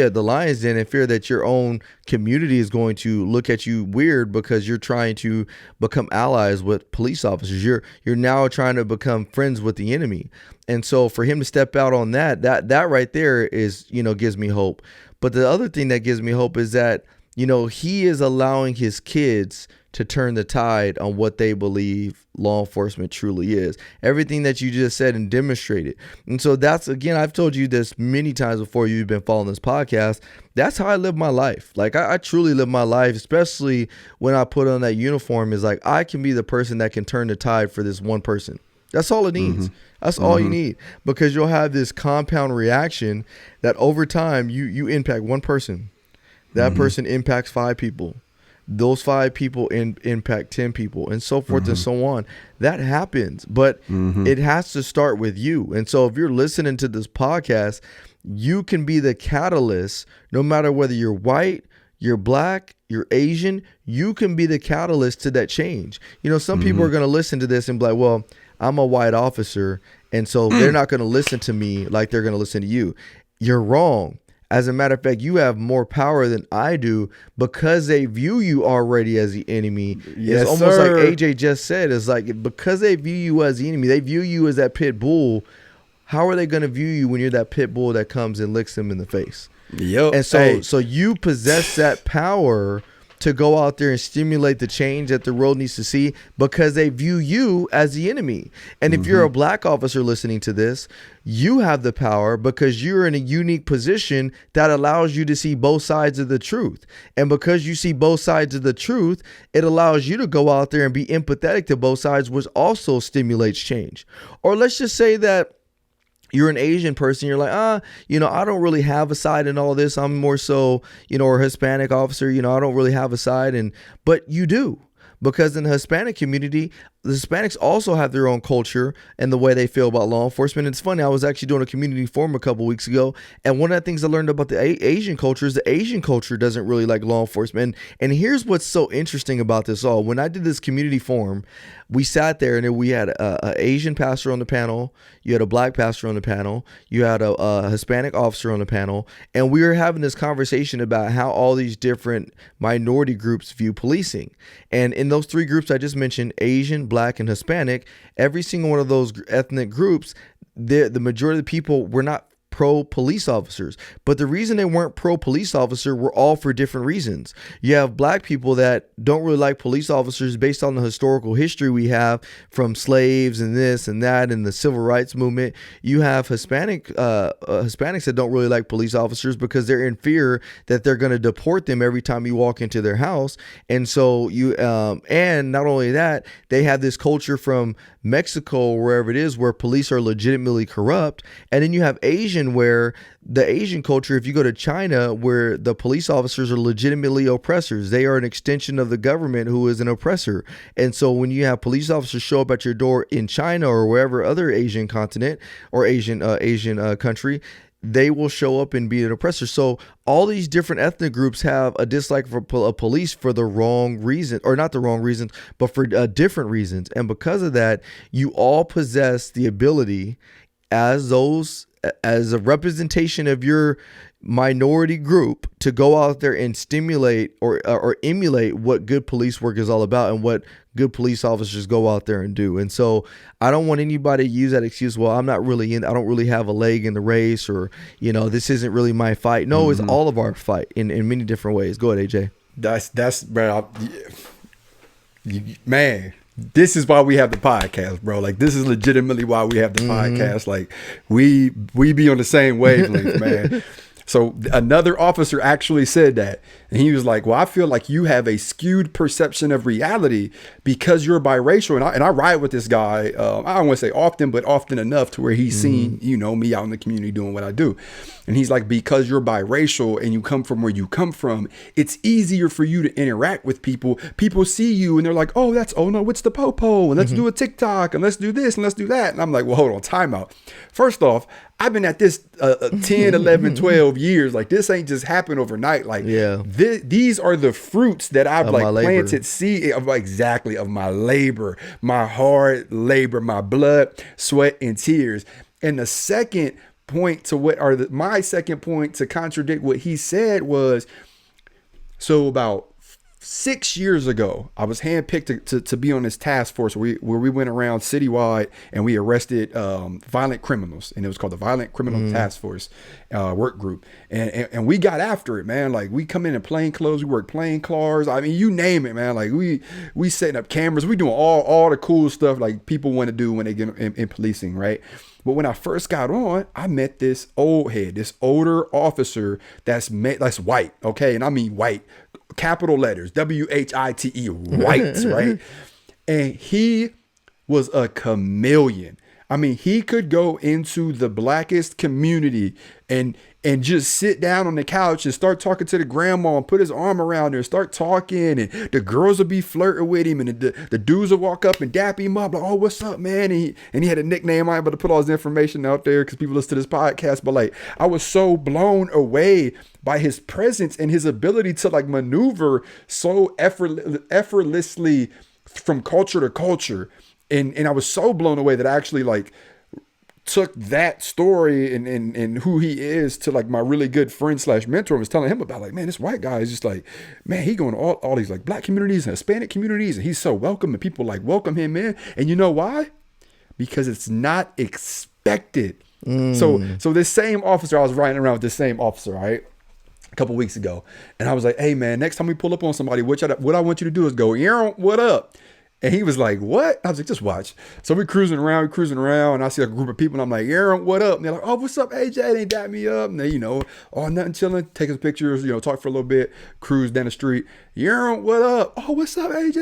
[SPEAKER 1] The lion's den, in fear that your own community is going to look at you weird because you're trying to become allies with police officers. You're now trying to become friends with the enemy. And so for him to step out on that right there is, gives me hope. But the other thing that gives me hope is that, he is allowing his kids to turn the tide on what they believe law enforcement truly is. Everything that you just said and demonstrated. And so that's, again, I've told you this many times before. You've been following this podcast. That's how I live my life. Like, I truly live my life, especially when I put on that uniform, is like, I can be the person that can turn the tide for this one person. That's all it needs. That's all you need, because you'll have this compound reaction that over time you impact one person. That person impacts 5 people. Those 5 people impact 10 people, and so forth and so on. That happens, but it has to start with you. And so if you're listening to this podcast, you can be the catalyst. No matter whether you're white, you're black, you're Asian, you can be the catalyst to that change. Some people are going to listen to this and be like, well, I'm a white officer, and so they're not going to listen to me like they're going to listen to you. You're wrong. As a matter of fact, you have more power than I do because they view you already as the enemy.
[SPEAKER 2] Yes,
[SPEAKER 1] it's almost
[SPEAKER 2] sir.
[SPEAKER 1] like AJ just said. It's like, because they view you as the enemy, they view you as that pit bull. How are they going to view you when you're that pit bull that comes and licks them in the face?
[SPEAKER 2] Yep.
[SPEAKER 1] And so you possess that power to go out there and stimulate the change that the world needs to see, because they view you as the enemy. And if you're a black officer listening to this, you have the power because you're in a unique position that allows you to see both sides of the truth. And because you see both sides of the truth, it allows you to go out there and be empathetic to both sides, which also stimulates change. Or let's just say that you're an Asian person, you're like, I don't really have a side in all this. I'm more so, or a Hispanic officer, I don't really have a side. But you do, because in the Hispanic community, the Hispanics also have their own culture and the way they feel about law enforcement. It's funny, I was actually doing a community forum a couple weeks ago, and one of the things I learned about the Asian culture is the Asian culture doesn't really like law enforcement. And here's what's so interesting about this all. When I did this community forum, we sat there and we had an Asian pastor on the panel, you had a black pastor on the panel, you had a Hispanic officer on the panel, and we were having this conversation about how all these different minority groups view policing. And in those 3 groups I just mentioned, Asian, black, and Hispanic, every single one of those ethnic groups, the majority of the people were not pro police officers. But the reason they weren't pro police officer were all for different reasons. You have black people that don't really like police officers based on the historical history we have from slaves and this and that and the civil rights movement. You have Hispanics that don't really like police officers because they're in fear that they're going to deport them every time you walk into their house. And so and not only that, they have this culture from Mexico or wherever it is where police are legitimately corrupt. And then you have Asian, where the Asian culture, if you go to China, where the police officers are legitimately oppressors. They are an extension of the government who is an oppressor. And so when you have police officers show up at your door in China or wherever other Asian continent or Asian country, they will show up and be an oppressor. So all these different ethnic groups have a dislike for police for the wrong reason, or not the wrong reasons, but for different reasons. And because of that, you all possess the ability as a representation of your minority group to go out there and stimulate or emulate what good police work is all about and what good police officers go out there and do. And so I don't want anybody to use that excuse, well, I don't really have a leg in the race, or, this isn't really my fight. No, It's all of our fight in many different ways. Go ahead, AJ.
[SPEAKER 2] That's bro. Man, this is why we have the podcast, bro. Like, this is legitimately why we have the podcast. Like, we be on the same wavelength, man. So another officer actually said that, and he was like, well, I feel like you have a skewed perception of reality because you're biracial. And I ride with this guy. I don't want to say often, but often enough to where he's seen, me out in the community doing what I do. And he's like, because you're biracial and you come from where you come from, it's easier for you to interact with people. People see you and they're like, oh, it's the popo, and let's do a TikTok, and let's do this and let's do that. And I'm like, well, hold on, time out. First off, I've been at this 10, 11, 12 years. Like, this ain't just happened overnight. Like, these are the fruits that I've planted seed of, exactly, of my labor, my hard labor, my blood, sweat, and tears. And the second point to my second point to contradict what he said was, so about 6 years ago, I was handpicked to be on this task force where we went around citywide and we arrested violent criminals, and it was called the Violent Criminal Task Force work group. And we got after it, man. Like, we come in plain clothes, we work plain cars. I mean, you name it, man. Like, we setting up cameras, we doing all the cool stuff like people want to do when they get in policing, right? But when I first got on, I met this older officer that's white, okay? And I mean white, capital letters, WHITE, white, right? And he was a chameleon. I mean, he could go into the blackest community and just sit down on the couch and start talking to the grandma and put his arm around her and start talking, and the girls would be flirting with him, and the dudes would walk up and dap him up like, oh, what's up, man? And he had a nickname. I'm able to put all his information out there because people listen to this podcast. But like, I was so blown away by his presence and his ability to like maneuver so effortlessly from culture to culture. And I was so blown away that I actually like took that story and who he is to like my really good friend / mentor, was telling him about, like, man, this white guy is just like, man, he going to all these like black communities and Hispanic communities, and he's so welcome, and people like welcome him in. And you know why? Because it's not expected. So this same officer, I was riding around with this same officer, right, a couple weeks ago, and I was like, hey man, next time we pull up on somebody, what I want you to do is go, yeah, what up? And he was like, what? I was like, just watch. So we're cruising around, and I see a group of people, and I'm like, Aaron, what up? And they're like, oh, what's up, AJ? They dap me up. And they, oh, nothing, chilling, taking pictures, talk for a little bit, cruise down the street. Aaron, what up? Oh, what's up, AJ?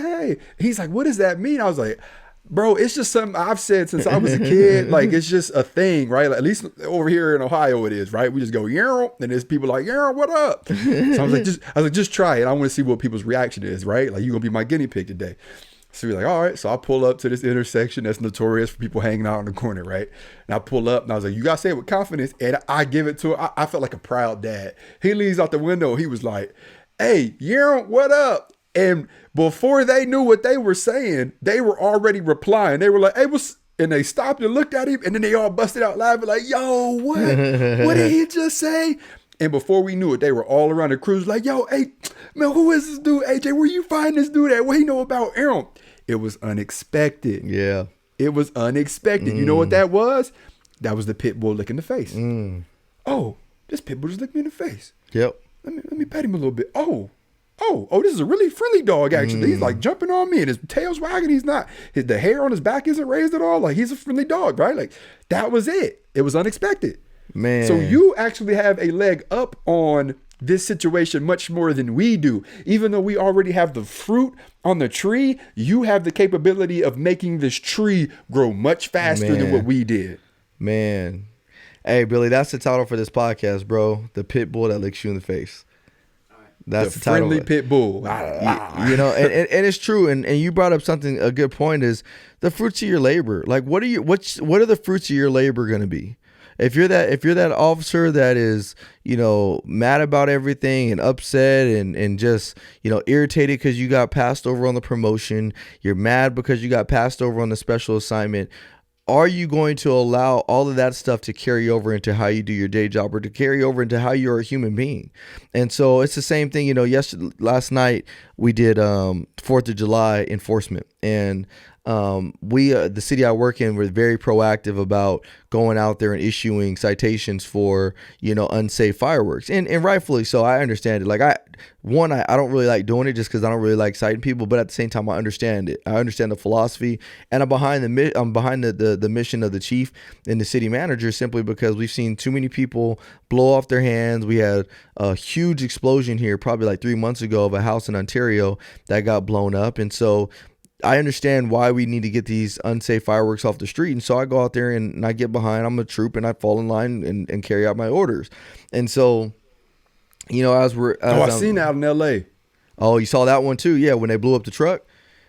[SPEAKER 2] Hey. He's like, what does that mean? I was like, bro, it's just something I've said since I was a kid. Like, it's just a thing, right? Like, at least over here in Ohio it is, right? We just go, Aaron, and there's people like, Aaron, what up? So I was like, just try it. I want to see what people's reaction is, right? Like, you're going to be my guinea pig today. So we're like, all right. So I pull up to this intersection that's notorious for people hanging out in the corner, right? And I pull up and I was like, you got to say it with confidence. And I give it to him. I felt like a proud dad. He leans out the window. He was like, hey, Aaron, what up? And before they knew what they were saying, they were already replying. They were like, hey, what's... And they stopped and looked at him. And then they all busted out laughing like, yo, what? What did he just say? And before we knew it, they were all around the cruise like, yo, hey, man, who is this dude? AJ, where you find this dude at? What he know about Aaron? It was unexpected.
[SPEAKER 1] Yeah.
[SPEAKER 2] It was unexpected. You know what that was? That was the pit bull lick in the face. Oh, this pit bull just licked me in the face.
[SPEAKER 1] Yep.
[SPEAKER 2] Let me pet him a little bit. Oh, this is a really friendly dog, actually. He's like jumping on me and his tail's wagging. He's not, the hair on his back isn't raised at all. Like, he's a friendly dog, right? Like, that was it. It was unexpected.
[SPEAKER 1] Man.
[SPEAKER 2] So you actually have a leg up on this situation much more than we do. Even though we already have the fruit on the tree, you have the capability of making this tree grow much faster than what we did.
[SPEAKER 1] Man. Hey, Billy, that's the title for this podcast, bro. The pit bull that licks you in the face. That's the title.
[SPEAKER 2] Friendly pit bull.
[SPEAKER 1] You know, and it's true. And you brought up something, a good point is the fruits of your labor. Like, what are the fruits of your labor going to be? If you're that officer that is, you know, mad about everything and upset and just, you know, irritated because you got passed over on the promotion, you're mad because you got passed over on the special assignment, are you going to allow all of that stuff to carry over into how you do your day job or to carry over into how you're a human being? And so it's the same thing, you know, last night we did 4th of July enforcement, and we the city I work in, we're very proactive about going out there and issuing citations for, you know, unsafe fireworks, and rightfully so. I understand it. Like, I don't really like doing it just because I don't really like citing people, but at the same time I understand it. I understand the philosophy, and I'm behind the mission of the chief and the city manager, simply because we've seen too many people blow off their hands. We had a huge explosion here probably like 3 months ago of a house in Ontario that got blown up, and so I understand why we need to get these unsafe fireworks off the street. And so I go out there and I get behind, I'm a troop, and I fall in line and carry out my orders. And so, you know,
[SPEAKER 2] I seen that out in LA.
[SPEAKER 1] Oh, you saw that one too? Yeah. When they blew up the truck.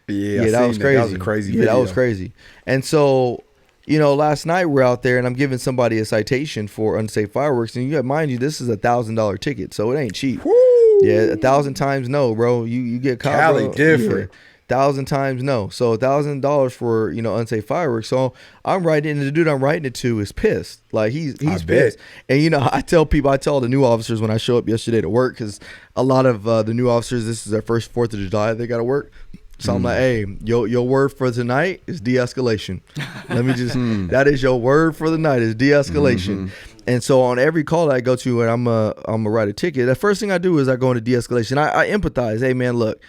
[SPEAKER 2] Yeah,
[SPEAKER 1] that was crazy.
[SPEAKER 2] That was a crazy video.
[SPEAKER 1] That was crazy. And so, you know, last night we're out there and I'm giving somebody a citation for unsafe fireworks. And mind you, this is $1,000 ticket. So it ain't cheap.
[SPEAKER 2] Woo!
[SPEAKER 1] Yeah. 1,000 times no, bro. You get caught.
[SPEAKER 2] Cali different.
[SPEAKER 1] Yeah. 1,000 times no. So $1,000 for, you know, unsafe fireworks. So I'm writing, and the dude I'm writing it to is pissed. Like, he's pissed. And, you know, I tell the new officers when I show up yesterday to work, because a lot of the new officers, this is their first 4th of July they got to work. So I'm like, hey, your word for tonight is de-escalation. Let me just, that is your word for the night is de-escalation. And so on every call that I go to and I'm a write a ticket, the first thing I do is I go into de-escalation. I empathize. Hey, man, look,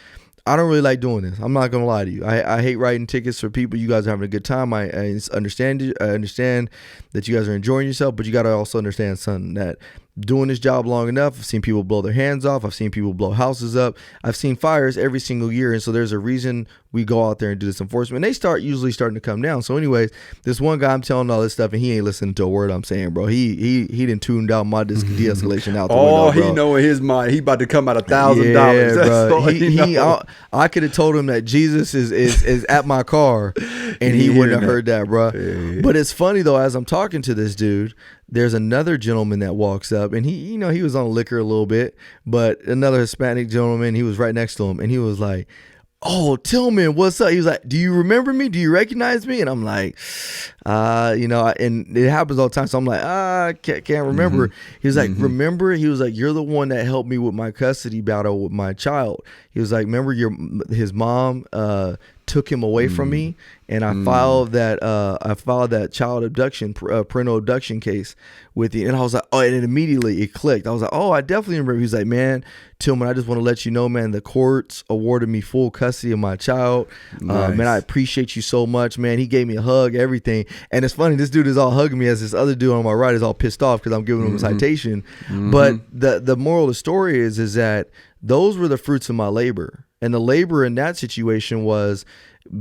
[SPEAKER 1] I don't really like doing this. I'm not going to lie to you. I hate writing tickets for people. You guys are having a good time. I understand you. I understand that you guys are enjoying yourself, but you got to also understand, son, that doing this job long enough, I've seen people blow their hands off. I've seen people blow houses up. I've seen fires every single year. And so there's a reason we go out there and do this enforcement. And they usually starting to come down. So anyways, this one guy, I'm telling all this stuff, and he ain't listening to a word I'm saying, bro. He done tuned out my de-escalation out the window, bro.
[SPEAKER 2] He know in his mind, he about to come out $1,000.
[SPEAKER 1] Yeah, bro. I could have told him that Jesus is at my car, and he wouldn't have heard that, bro. Yeah. But it's funny, though, as I'm talking to this dude, there's another gentleman that walks up, and he was on liquor a little bit, but another Hispanic gentleman, he was right next to him, and he was like, "Oh, Tillman, what's up?" He was like, "Do you remember me? Do you recognize me?" And I'm like, and it happens all the time. So I'm like, can't remember. He was like, "Remember?" He was like, "You're the one that helped me with my custody battle with my child." He was like, "Remember his mom took him away from me, and I filed that child abduction, parental abduction case with you." And I was like, oh, and it immediately it clicked. I was like, oh, I definitely remember. He was like, "Man, Tillman, I just want to let you know, man, the courts awarded me full custody of my child.
[SPEAKER 2] Nice.
[SPEAKER 1] Man, I appreciate you so much, man." He gave me a hug, everything. And it's funny, this dude is all hugging me as this other dude on my right is all pissed off because I'm giving him a citation. But the moral of the story is that those were the fruits of my labor. And the labor in that situation was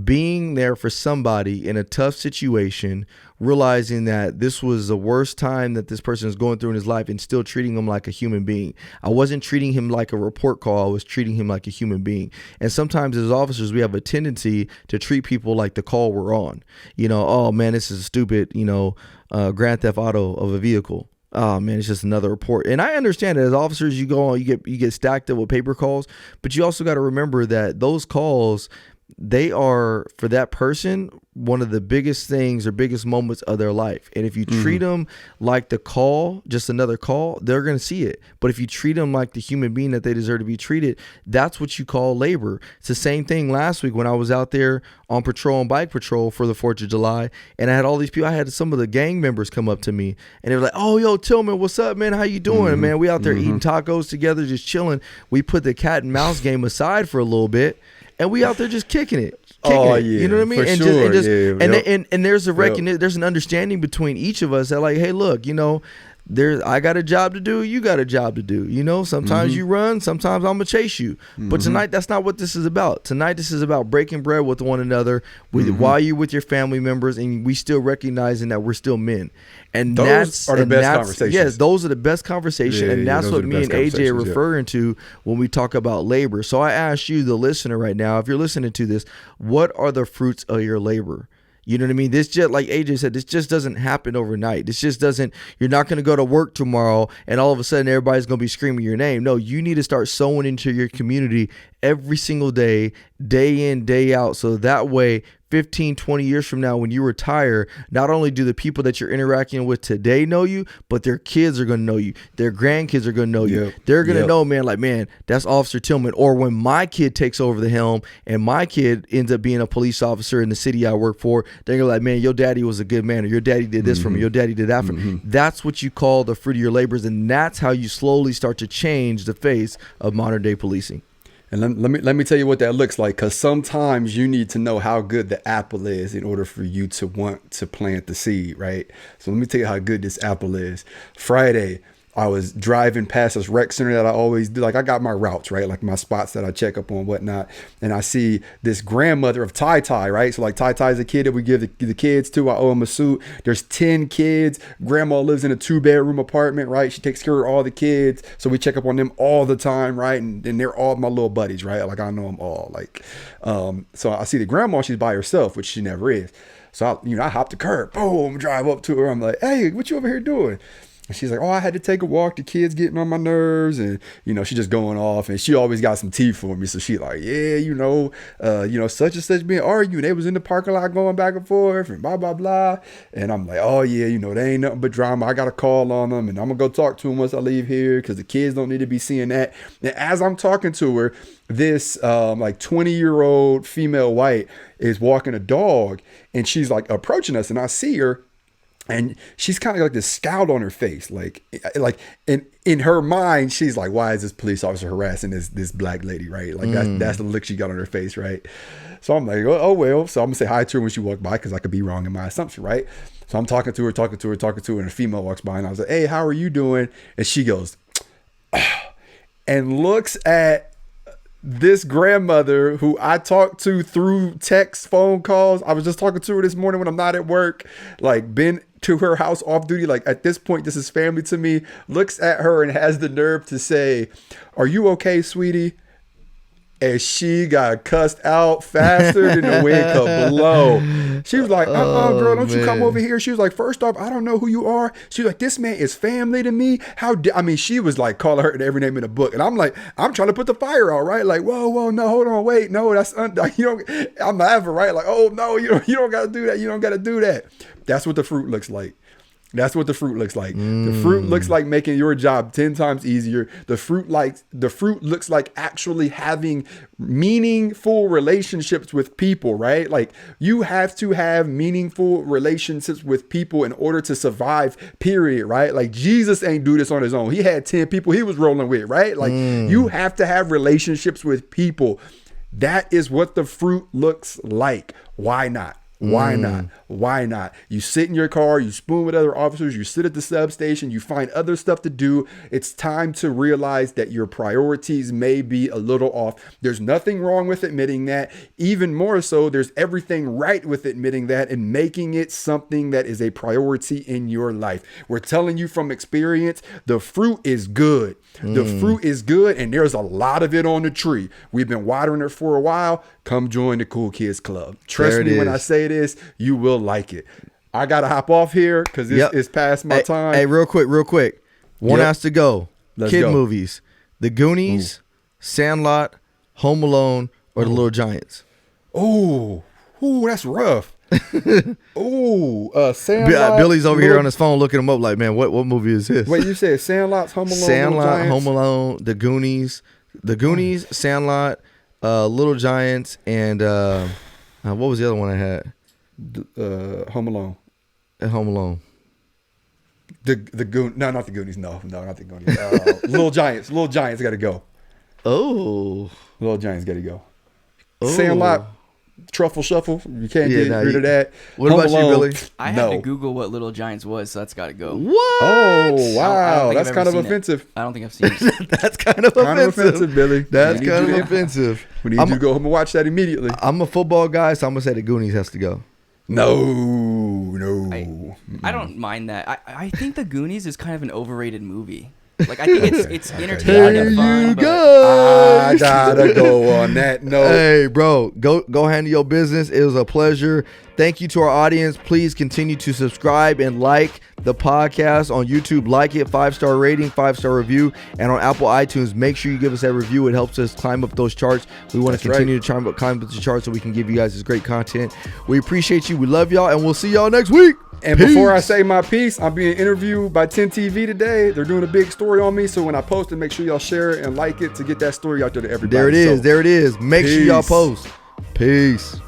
[SPEAKER 1] being there for somebody in a tough situation, realizing that this was the worst time that this person is going through in his life, and still treating him like a human being. I wasn't treating him like a report call. I was treating him like a human being. And sometimes as officers, we have a tendency to treat people like the call we're on. You know, oh man, this is a stupid, grand theft auto of a vehicle. Oh man, it's just another report. And I understand that as officers, you go on, you get stacked up with paper calls, but you also got to remember that those calls, they are, for that person, one of the biggest things or biggest moments of their life. And if you treat them like the call, just another call, they're going to see it. But if you treat them like the human being that they deserve to be treated, that's what you call labor. It's the same thing last week when I was out there on patrol and bike patrol for the 4th of July. And I had all these people, I had some of the gang members come up to me and they were like, oh, yo, Tillman, what's up, man? How you doing? Man, we out there eating tacos together, just chilling. We put the cat and mouse game aside for a little bit. And we out there just kicking it.
[SPEAKER 2] Yeah,
[SPEAKER 1] you know what I mean?
[SPEAKER 2] For
[SPEAKER 1] And
[SPEAKER 2] sure.
[SPEAKER 1] And there's a there's an understanding between each of us that like, hey, look, you know, I got a job to do, you got a job to do. You know, sometimes you run, sometimes I'm gonna chase you. But tonight, that's not what this is about. Tonight, this is about breaking bread with one another, while you're with your family members, and we still recognizing that we're still men. And
[SPEAKER 2] those are the best conversations.
[SPEAKER 1] Yes, those are the best conversations, and that's what me and AJ are referring to when we talk about labor. So I ask you, the listener, right now, if you're listening to this, what are the fruits of your labor? You know what I mean? This just, like AJ said, this just doesn't happen overnight. This just doesn't, you're not going to go to work tomorrow and all of a sudden everybody's going to be screaming your name. No, you need to start sowing into your community every single day, day in, day out. So that way, 15, 20 years from now, when you retire, not only do the people that you're interacting with today know you, but their kids are going to know you. Their grandkids are going to know you. They're going to know, man, like, man, that's Officer Tillman. Or when my kid takes over the helm and my kid ends up being a police officer in the city I work for, they're going to be like, man, your daddy was a good man, or your daddy did this for me, your daddy did that for me. That's what you call the fruit of your labors, and that's how you slowly start to change the face of modern day policing.
[SPEAKER 2] And let me tell you what that looks like, because sometimes you need to know how good the apple is in order for you to want to plant the seed, right? So let me tell you how good this apple is. Friday, I was driving past this rec center that I always do. Like, I got my routes, right? Like my spots that I check up on, whatnot. And I see this grandmother of Ty Ty, right? So like Ty Ty is a kid that we give the kids to. I owe him a suit. There's 10 kids. Grandma lives in a 2-bedroom apartment, right? She takes care of all the kids. So we check up on them all the time, right? And they're all my little buddies, right? Like, I know them all. Like, so I see the grandma, she's by herself, which she never is. So I hop the curb, boom, drive up to her. I'm like, hey, what you over here doing? And she's like, oh, I had to take a walk. The kids getting on my nerves. And, she just going off. And she always got some tea for me. So she like, yeah, such and such being arguing. They was in the parking lot going back and forth and blah, blah, blah. And I'm like, oh, yeah, they ain't nothing but drama. I got to call on them. And I'm going to go talk to them once I leave here, because the kids don't need to be seeing that. And as I'm talking to her, this 20-year-old female white is walking a dog. And she's like approaching us. And I see her. And she's kind of like this scowl on her face, like in her mind, she's like, "Why is this police officer harassing this black lady?" Right? Like that's the look she got on her face, right? So I'm like, "Oh well." So I'm gonna say hi to her when she walked by, because I could be wrong in my assumption, right? So I'm talking to her, and a female walks by, and I was like, "Hey, how are you doing?" And she goes, and looks at this grandmother who I talked to through text, phone calls. I was just talking to her this morning when I'm not at work, like been to her house off duty. Like, at this point, this is family to me. Looks at her and has the nerve to say, "Are you okay, sweetie?" And she got cussed out faster than the wind could blow. She was like, girl, don't you come over here. She was like, first off, I don't know who you are. She was like, this man is family to me. She was like calling her every name in the book. And I'm like, I'm trying to put the fire out, right? Like, whoa, no, hold on, wait, no, I'm laughing, right? Like, oh no, you don't got to do that. You don't got to do that. That's what the fruit looks like. That's what the fruit looks like. The fruit looks like making your job 10 times easier. The fruit looks like actually having meaningful relationships with people, right? Like, you have to have meaningful relationships with people in order to survive, period, right? Like, Jesus ain't do this on his own. He had 10 people he was rolling with, right? Like, you have to have relationships with people. That is what the fruit looks like. Why not? Why not? Why not? You sit in your car, you spoon with other officers, you sit at the substation, you find other stuff to do. It's time to realize that your priorities may be a little off. There's nothing wrong with admitting that. Even more so, there's everything right with admitting that and making it something that is a priority in your life. We're telling you from experience, the fruit is good. The fruit is good, and there's a lot of it on the tree. We've been watering it for a while. Come join the Cool Kids Club. Trust me when I say this, you will like it. I got to hop off here because it's past my time.
[SPEAKER 1] Hey, real quick. One has to go. Kid movies. The Goonies, Sandlot, Home Alone, or The Little Giants.
[SPEAKER 2] Oh, ooh, that's rough. Sandlot.
[SPEAKER 1] Billy's over here on his phone looking him up like, man, what movie is this?
[SPEAKER 2] Wait, you said Sandlot's Home Alone,
[SPEAKER 1] Sandlot,
[SPEAKER 2] Little Giants?
[SPEAKER 1] Home Alone, The Goonies, Sandlot, Little Giants, and what was the other one I had?
[SPEAKER 2] Home Alone.
[SPEAKER 1] Home Alone.
[SPEAKER 2] No, not the Goonies. No, not the Goonies. Little Giants. Little Giants got to go.
[SPEAKER 1] Oh.
[SPEAKER 2] Little Giants got to go.
[SPEAKER 1] Oh.
[SPEAKER 2] Sandlot, Truffle Shuffle. You can't get rid of that.
[SPEAKER 1] What
[SPEAKER 2] Home
[SPEAKER 1] about
[SPEAKER 2] Alone,
[SPEAKER 1] you, Billy?
[SPEAKER 3] I had to Google what Little Giants was, so that's got to go.
[SPEAKER 1] What?
[SPEAKER 2] Oh, wow.
[SPEAKER 3] I don't think
[SPEAKER 2] That's
[SPEAKER 3] I've
[SPEAKER 2] kind of
[SPEAKER 3] ever seen
[SPEAKER 2] offensive.
[SPEAKER 3] I don't think I've seen it.
[SPEAKER 1] That's kind of offensive.
[SPEAKER 2] Billy.
[SPEAKER 1] That's kind of offensive.
[SPEAKER 2] We need you to go home and watch that immediately.
[SPEAKER 1] I'm a football guy, so I'm going to say The Goonies has to go.
[SPEAKER 2] No.
[SPEAKER 3] I don't mind that. I think The Goonies is kind of an overrated movie. Like, I think it's entertaining and fun.
[SPEAKER 2] I gotta go on that note.
[SPEAKER 1] Hey, bro, go handle your business. It was a pleasure. Thank you to our audience. Please continue to subscribe and like the podcast on YouTube. Like it, 5-star rating, 5-star review, and on Apple iTunes. Make sure you give us that review. It helps us climb up those charts. We want to continue to climb up the charts so we can give you guys this great content. We appreciate you. We love y'all, and we'll see y'all next week.
[SPEAKER 2] And before I say my piece, I'm being interviewed by 10 TV today. They're doing a big story on me, so when I post it, make sure y'all share it and like it to get that story out there to everybody.
[SPEAKER 1] There it is. Make sure y'all post. Peace.